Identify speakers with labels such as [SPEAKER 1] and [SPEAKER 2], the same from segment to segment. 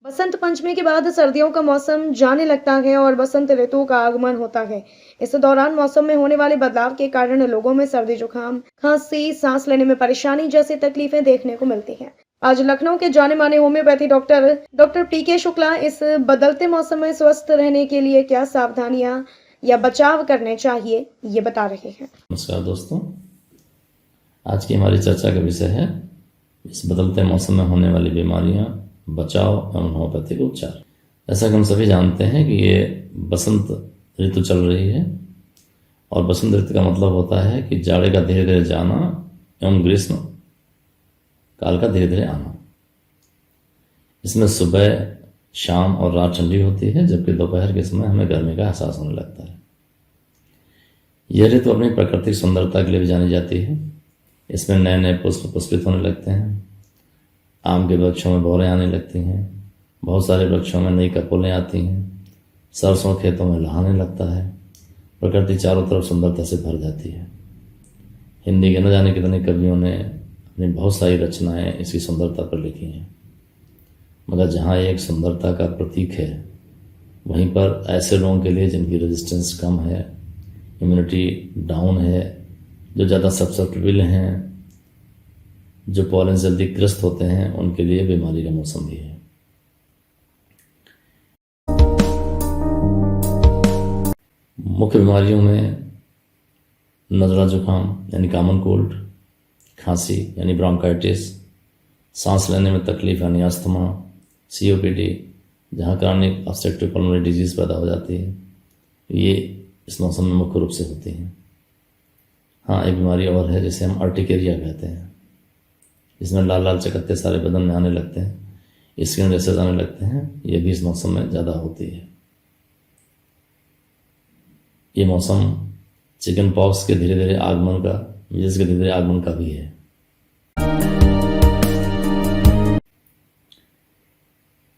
[SPEAKER 1] बसंत पंचमी के बाद सर्दियों का मौसम जाने लगता है और बसंत ऋतु का आगमन होता है। इस दौरान मौसम में होने वाले बदलाव के कारण लोगों में सर्दी जुकाम, खांसी, सांस लेने में परेशानी जैसी तकलीफें देखने को मिलती हैं। आज लखनऊ के जाने माने होम्योपैथी डॉक्टर डॉक्टर पीके शुक्ला इस बदलते मौसम में स्वस्थ रहने के लिए क्या सावधानियां या बचाव करने चाहिए, ये बता रहे हैं।
[SPEAKER 2] नमस्कार दोस्तों, आज की हमारी चर्चा का विषय है इस बदलते मौसम में होने वाली बीमारियां, बचाव एवं होम्योपैथिक उपचार। जैसा कि हम सभी जानते हैं कि ये बसंत ऋतु चल रही है और बसंत ऋतु का मतलब होता है कि जाड़े का धीरे धीरे जाना एवं ग्रीष्म काल का धीरे धीरे आना। इसमें सुबह, शाम और रात ठंडी होती है, जबकि दोपहर के समय हमें गर्मी का एहसास होने लगता है। यह ऋतु अपनी प्राकृतिक सुंदरता के लिए भी जानी जाती है। इसमें नए नए पुष्प पुष्पित होने लगते हैं। आम के वृक्षों में भौरें आने लगती हैं। बहुत सारे वृक्षों में नई कपोलें आती हैं। सरसों खेतों में लहाने लगता है। प्रकृति चारों तरफ सुंदरता से भर जाती है। हिंदी के न जाने कितने कवियों ने अपनी बहुत सारी रचनाएं इसकी सुंदरता पर लिखी हैं, मगर जहाँ एक सुंदरता का प्रतीक है, वहीं पर ऐसे लोगों के लिए जिनकी रेजिस्टेंस कम है, इम्यूनिटी डाउन है, जो ज़्यादा सब्सर्टिबल हैं, जो पॉलन से जल्दी ग्रस्त होते हैं, उनके लिए बीमारी का मौसम भी है। मुख्य बीमारियों में नज़ला जुकाम यानी कॉमन कोल्ड, खांसी यानी ब्रोंकाइटिस, सांस लेने में तकलीफ यानी अस्थमा, COPD, जहाँ क्रॉनिक ऑब्स्ट्रक्टिव पल्मोनरी डिजीज़ पैदा हो जाती है, ये इस मौसम में मुख्य रूप से होती हैं। हाँ, एक बीमारी और है जिसे हम अर्टिकेरिया कहते हैं, जिसमें लाल लाल चकत्ते सारे बदन में आने लगते हैं, स्किन रेसेस आने लगते हैं। ये भी इस मौसम में ज़्यादा होती है। ये मौसम चिकन पॉक्स के धीरे धीरे आगमन का, मीजल्स के धीरे धीरे आगमन का भी है।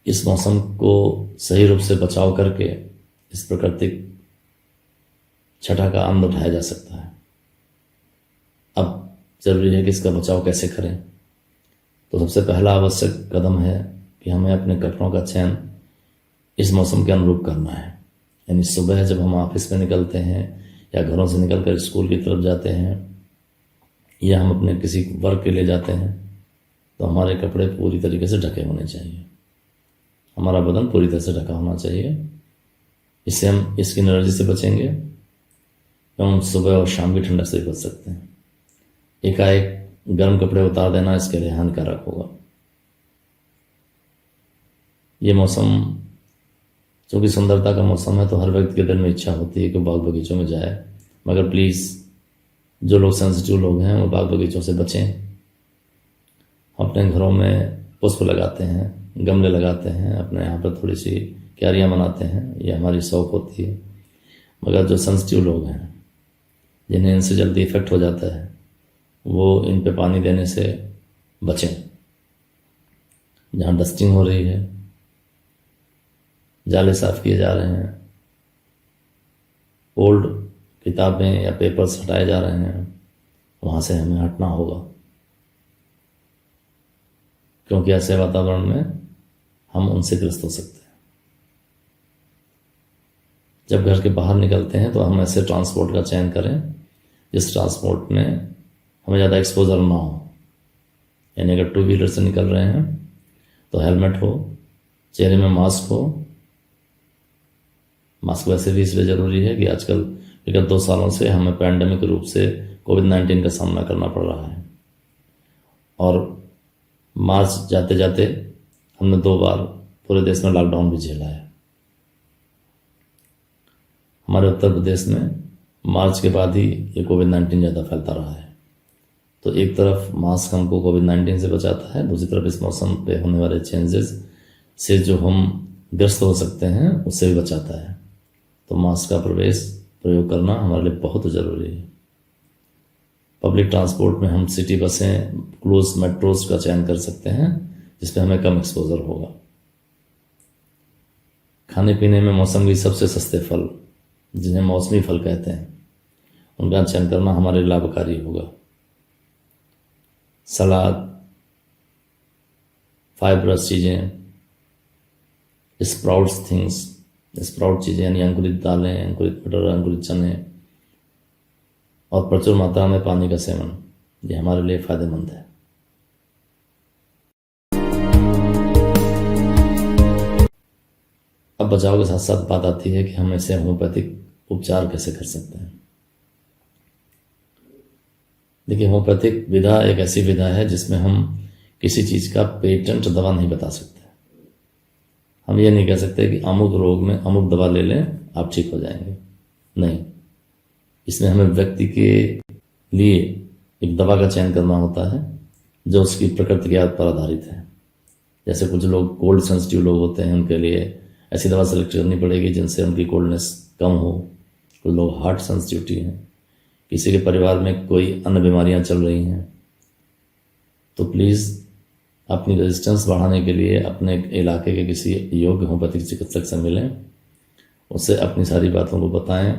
[SPEAKER 2] इस मौसम को सही रूप से बचाव करके इस प्राकृतिक छठा का आनंद उठाया जा सकता है। अब जरूरी है कि इसका बचाव कैसे करें। तो सबसे पहला आवश्यक कदम है कि हमें अपने कपड़ों का चयन इस मौसम के अनुरूप करना है। यानी सुबह जब हम ऑफिस में निकलते हैं या घरों से निकलकर स्कूल की तरफ जाते हैं या हम अपने किसी वर्क के लिए जाते हैं, तो हमारे कपड़े पूरी तरीके से ढके होने चाहिए। हमारा बदन पूरी तरह से ढका होना चाहिए। इससे हम स्किन एलर्जी से बचेंगे एवं सुबह और शाम की ठंडक से भी बच सकते हैं। एकाएक गर्म कपड़े उतार देना इसके लिए हानिकारक होगा। ये मौसम चूँकि सुंदरता का मौसम है, तो हर व्यक्ति के दिल में इच्छा होती है कि बाग बगीचों में जाए, मगर प्लीज़ जो लोग सेंसिटिव लोग हैं वो बाग बगीचों से बचें। अपने घरों में पुष्प लगाते हैं, गमले लगाते हैं, अपने यहाँ पर थोड़ी सी क्यारियाँ बनाते हैं, ये हमारी शौक होती है। मगर जो सेंसिटिव लोग हैं, जिन्हें इनसे जल्दी इफेक्ट हो जाता है, वो इन पे पानी देने से बचें। जहाँ डस्टिंग हो रही है, जाले साफ किए जा रहे हैं, ओल्ड किताबें या पेपर्स हटाए जा रहे हैं, वहाँ से हमें हटना होगा, क्योंकि ऐसे वातावरण में हम उनसे ग्रस्त हो सकते हैं। जब घर के बाहर निकलते हैं तो हम ऐसे ट्रांसपोर्ट का चयन करें जिस ट्रांसपोर्ट में हमें ज़्यादा एक्सपोजर ना हो। यानी अगर 2 व्हीलर से निकल रहे हैं तो हेलमेट हो, चेहरे में मास्क हो। मास्क वैसे भी इसलिए ज़रूरी है कि आजकल विगत 2 सालों से हमें पैंडेमिक रूप से कोविड-19 का सामना करना पड़ रहा है, और मार्च जाते जाते हमने 2 बार पूरे देश में लॉकडाउन भी झेला है। हमारे उत्तर प्रदेश में मार्च के बाद ही ये कोविड-19 ज़्यादा फैलता रहा है। तो एक तरफ मास्क हमको कोविड-19 से बचाता है, दूसरी तरफ इस मौसम पे होने वाले चेंजेस से जो हम ग्रस्त हो सकते हैं उससे भी बचाता है। तो मास्क का प्रयोग करना हमारे लिए बहुत ज़रूरी है। पब्लिक ट्रांसपोर्ट में हम सिटी बसें, क्लोज मेट्रोज का चयन कर सकते हैं, जिसमें हमें कम एक्सपोजर होगा। खाने पीने में मौसम के सबसे सस्ते फल, जिन्हें मौसमी फल कहते हैं, उनका चयन करना हमारे लिए लाभकारी होगा। सलाद, फाइबरस चीज़ें, स्प्राउट्स थिंग्स, स्प्राउट चीज़ें यानी अंकुरित दालें, अंकुरित मटर, अंकुरित चने और प्रचुर मात्रा में पानी का सेवन, ये हमारे लिए फायदेमंद है। अब बचाव के साथ साथ बात आती है कि हम ऐसे होम्योपैथिक उपचार कैसे कर सकते हैं। देखिए, होम्योपैथिक विधा एक ऐसी विधा है जिसमें हम किसी चीज़ का पेटेंट दवा नहीं बता सकते। हम ये नहीं कह सकते कि अमुक रोग में अमुक दवा ले लें आप ठीक हो जाएंगे, नहीं। इसमें हमें व्यक्ति के लिए एक दवा का चयन करना होता है जो उसकी प्रकृति के पर आधारित है। जैसे कुछ लोग कोल्ड सेंसिटिव लोग होते हैं, उनके लिए ऐसी दवा सेलेक्ट करनी पड़ेगी जिनसे उनकी कोल्डनेस कम हो। कुछ लोग हार्ट सेंसिटिविटी हैं, किसी के परिवार में कोई अन्य बीमारियां चल रही हैं, तो प्लीज़ अपनी रेजिस्टेंस बढ़ाने के लिए अपने इलाके के किसी योग्य होम्योपैथिक चिकित्सक से मिलें, उससे अपनी सारी बातों को बताएं,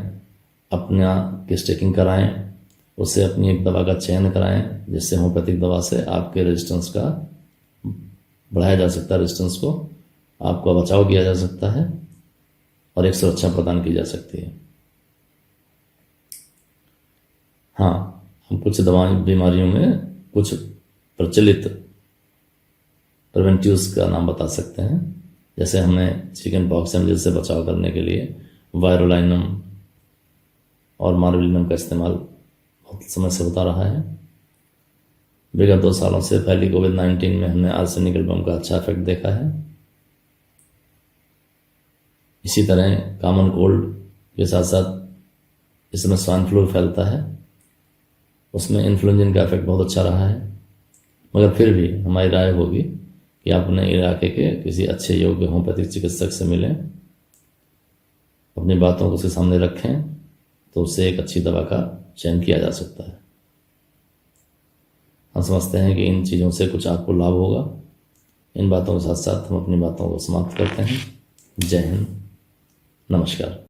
[SPEAKER 2] अपना केस टेकिंग कराएं, उससे अपनी एक दवा का चयन कराएं जिससे होम्योपैथिक दवा से आपके रेजिस्टेंस का बढ़ाया जा सकता है, रेजिस्टेंस को आपका बचाव किया जा सकता है और एक सुरक्षा प्रदान की जा सकती है। हाँ, हम कुछ दवाएं बीमारियों में कुछ प्रचलित प्रिवेंटिव्स का नाम बता सकते हैं। जैसे हमने चिकन पॉक्स से बचाव करने के लिए वायरोलाइनम और मार्विलिनम का इस्तेमाल बहुत समय से होता रहा है। विगत 2 सालों से पहले कोविड-19 में हमने आर्सेनिक बम का अच्छा इफेक्ट देखा है। इसी तरह कॉमन कोल्ड के साथ साथ इसमें स्वाइन फ्लू फैलता है, उसमें इन्फ्लुएंजा का इफेक्ट बहुत अच्छा रहा है। मगर फिर भी हमारी राय होगी कि आप अपने इलाके के किसी अच्छे योग्य होम्योपैथिक चिकित्सक से मिलें, अपनी बातों को उसके सामने रखें, तो उससे एक अच्छी दवा का चयन किया जा सकता है। हम समझते हैं कि इन चीज़ों से कुछ आपको लाभ होगा। इन बातों के साथ साथ हम अपनी बातों को समाप्त करते हैं। जय हिंद, नमस्कार।